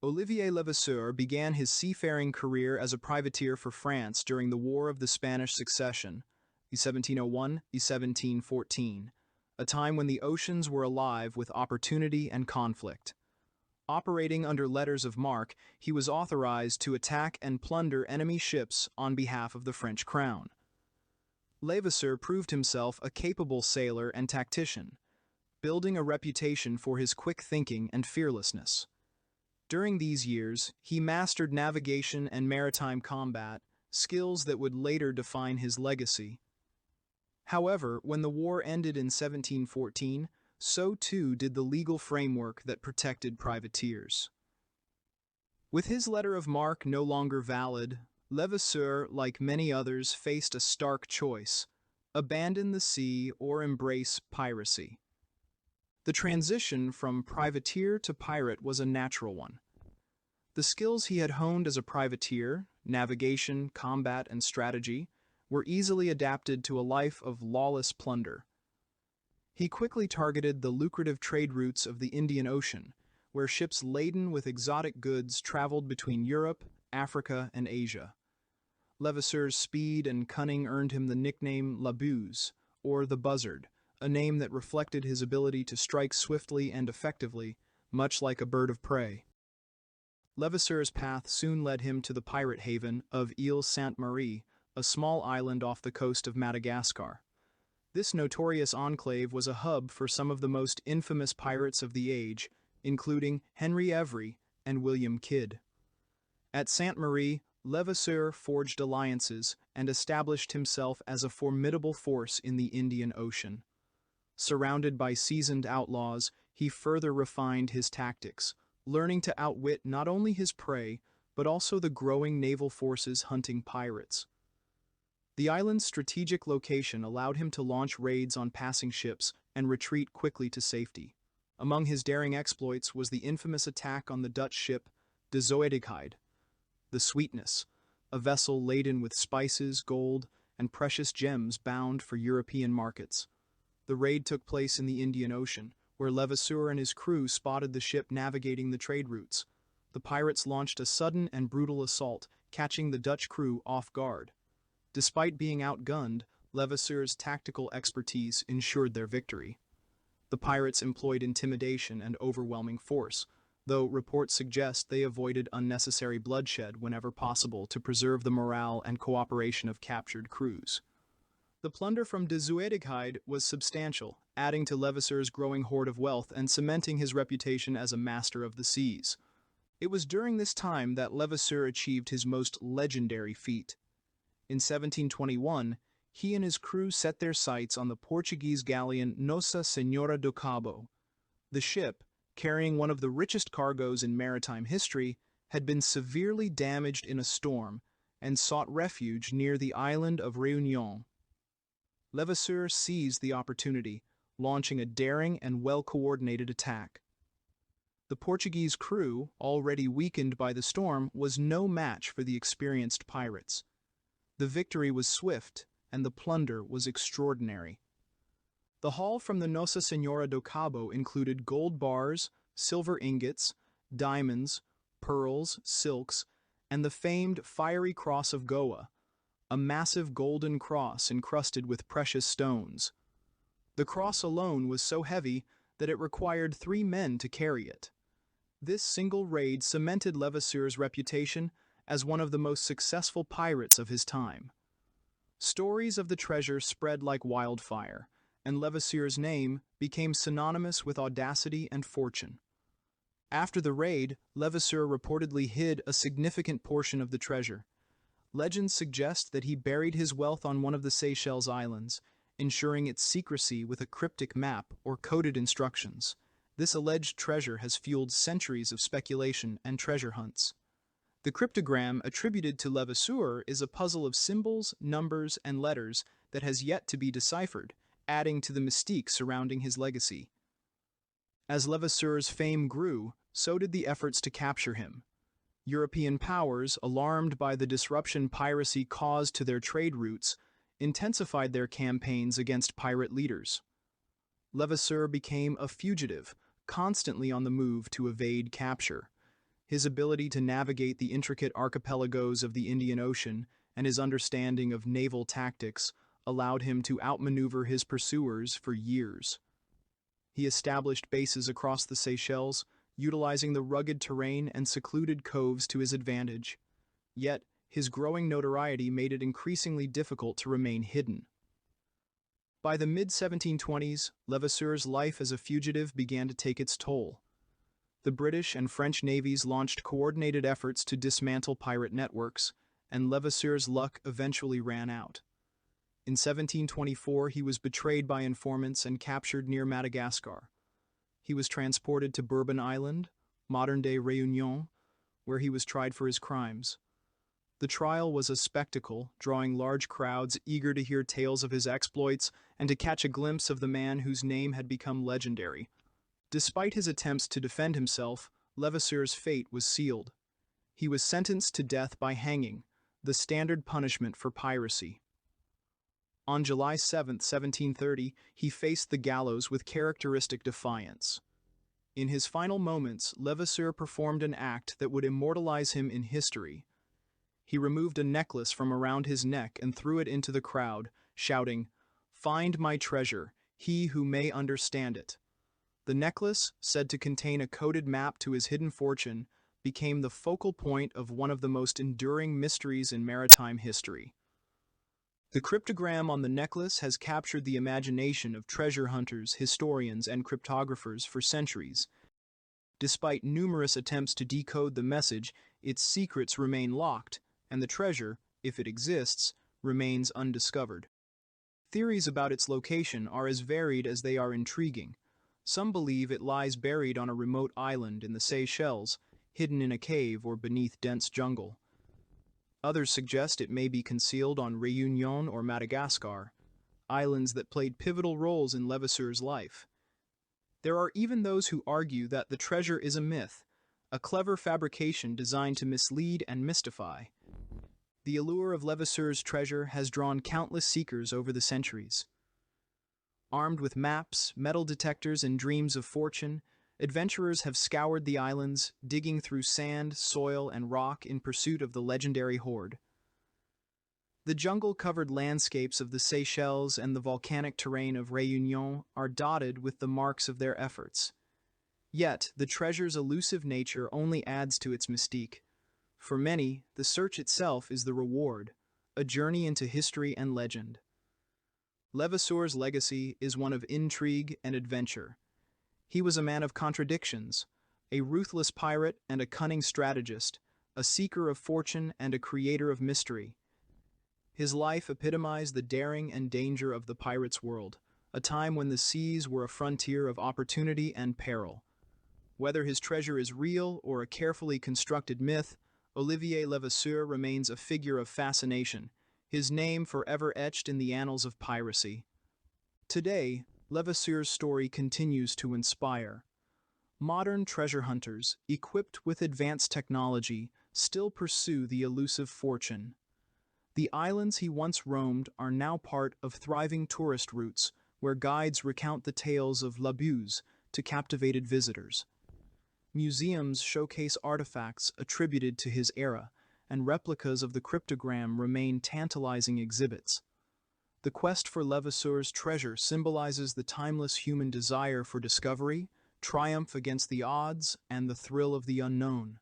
Olivier Levasseur began his seafaring career as a privateer for France during the War of the Spanish Succession, 1701–1714, a time when the oceans were alive with opportunity and conflict. Operating under letters of marque, he was authorized to attack and plunder enemy ships on behalf of the French crown. Levasseur proved himself a capable sailor and tactician, building a reputation for his quick thinking and fearlessness. During these years, he mastered navigation and maritime combat, skills that would later define his legacy. However, when the war ended in 1714, so too did the legal framework that protected privateers. With his letter of marque no longer valid, Levasseur, like many others, faced a stark choice: abandon the sea or embrace piracy. The transition from privateer to pirate was a natural one. The skills he had honed as a privateer, navigation, combat, and strategy, were easily adapted to a life of lawless plunder. He quickly targeted the lucrative trade routes of the Indian Ocean, where ships laden with exotic goods traveled between Europe, Africa, and Asia. Levasseur's speed and cunning earned him the nickname Buse, or the Buzzard, a name that reflected his ability to strike swiftly and effectively, much like a bird of prey. Levasseur's path soon led him to the pirate haven of Île Sainte-Marie, a small island off the coast of Madagascar. This notorious enclave was a hub for some of the most infamous pirates of the age, including Henry Every and William Kidd. At Sainte-Marie, Levasseur forged alliances and established himself as a formidable force in the Indian Ocean. Surrounded by seasoned outlaws, he further refined his tactics, learning to outwit not only his prey, but also the growing naval forces hunting pirates. The island's strategic location allowed him to launch raids on passing ships and retreat quickly to safety. Among his daring exploits was the infamous attack on the Dutch ship decode, the Sweetness, a vessel laden with spices, gold, and precious gems bound for European markets. The raid took place in the Indian Ocean, where Levasseur and his crew spotted the ship navigating the trade routes. The pirates launched a sudden and brutal assault, catching the Dutch crew off guard. Despite being outgunned, Levasseur's tactical expertise ensured their victory. The pirates employed intimidation and overwhelming force, though reports suggest they avoided unnecessary bloodshed whenever possible to preserve the morale and cooperation of captured crews. The plunder from decode was substantial, adding to Levasseur's growing hoard of wealth and cementing his reputation as a master of the seas. It was during this time that Levasseur achieved his most legendary feat. In 1721, he and his crew set their sights on the Portuguese galleon Nossa Senhora do Cabo. The ship, carrying one of the richest cargoes in maritime history, had been severely damaged in a storm and sought refuge near the island of Réunion. Levasseur seized the opportunity, launching a daring and well-coordinated attack. The Portuguese crew, already weakened by the storm, was no match for the experienced pirates. The victory was swift, and the plunder was extraordinary. The haul from the Nossa Senhora do Cabo included gold bars, silver ingots, diamonds, pearls, silks, and the famed Fiery Cross of Goa, a massive golden cross encrusted with precious stones. The cross alone was so heavy that it required 3 men to carry it. This single raid cemented Levasseur's reputation as one of the most successful pirates of his time. Stories of the treasure spread like wildfire, and Levasseur's name became synonymous with audacity and fortune. After the raid, Levasseur reportedly hid a significant portion of the treasure. Legends suggest that he buried his wealth on one of the Seychelles Islands, ensuring its secrecy with a cryptic map or coded instructions. This alleged treasure has fueled centuries of speculation and treasure hunts. The cryptogram attributed to Levasseur is a puzzle of symbols, numbers, and letters that has yet to be deciphered, adding to the mystique surrounding his legacy. As Levasseur's fame grew, so did the efforts to capture him. European powers, alarmed by the disruption piracy caused to their trade routes, intensified their campaigns against pirate leaders. Levasseur became a fugitive, constantly on the move to evade capture. His ability to navigate the intricate archipelagos of the Indian Ocean and his understanding of naval tactics allowed him to outmaneuver his pursuers for years. He established bases across the Seychelles, utilizing the rugged terrain and secluded coves to his advantage. Yet, his growing notoriety made it increasingly difficult to remain hidden. By the mid-1720s, Levasseur's life as a fugitive began to take its toll. The British and French navies launched coordinated efforts to dismantle pirate networks, and Levasseur's luck eventually ran out. In 1724, he was betrayed by informants and captured near Madagascar. He was transported to Bourbon Island, modern-day Réunion, where he was tried for his crimes. The trial was a spectacle, drawing large crowds eager to hear tales of his exploits and to catch a glimpse of the man whose name had become legendary. Despite his attempts to defend himself, Levasseur's fate was sealed. He was sentenced to death by hanging, the standard punishment for piracy. On July 7, 1730, he faced the gallows with characteristic defiance. In his final moments, Levasseur performed an act that would immortalize him in history. He removed a necklace from around his neck and threw it into the crowd, shouting, "Find my treasure, he who may understand it." The necklace, said to contain a coded map to his hidden fortune, became the focal point of one of the most enduring mysteries in maritime history. The cryptogram on the necklace has captured the imagination of treasure hunters, historians, and cryptographers for centuries. Despite numerous attempts to decode the message, its secrets remain locked, and the treasure, if it exists, remains undiscovered. Theories about its location are as varied as they are intriguing. Some believe it lies buried on a remote island in the Seychelles, hidden in a cave or beneath dense jungle. Others suggest it may be concealed on Réunion or Madagascar, islands that played pivotal roles in Levasseur's life. There are even those who argue that the treasure is a myth, a clever fabrication designed to mislead and mystify. The allure of Levasseur's treasure has drawn countless seekers over the centuries. Armed with maps, metal detectors, and dreams of fortune, adventurers have scoured the islands, digging through sand, soil, and rock in pursuit of the legendary hoard. The jungle-covered landscapes of the Seychelles and the volcanic terrain of Réunion are dotted with the marks of their efforts. Yet, the treasure's elusive nature only adds to its mystique. For many, the search itself is the reward, a journey into history and legend. Levasseur's legacy is one of intrigue and adventure. He was a man of contradictions, a ruthless pirate and a cunning strategist, a seeker of fortune and a creator of mystery. His life epitomized the daring and danger of the pirate's world, a time when the seas were a frontier of opportunity and peril. Whether his treasure is real or a carefully constructed myth, Olivier Levasseur remains a figure of fascination, his name forever etched in the annals of piracy. Today, Levasseur's story continues to inspire. Modern treasure hunters, equipped with advanced technology, still pursue the elusive fortune. The islands he once roamed are now part of thriving tourist routes, where guides recount the tales of Buse to captivated visitors. Museums showcase artifacts attributed to his era, and replicas of the cryptogram remain tantalizing exhibits. The quest for Levasseur's treasure symbolizes the timeless human desire for discovery, triumph against the odds, and the thrill of the unknown.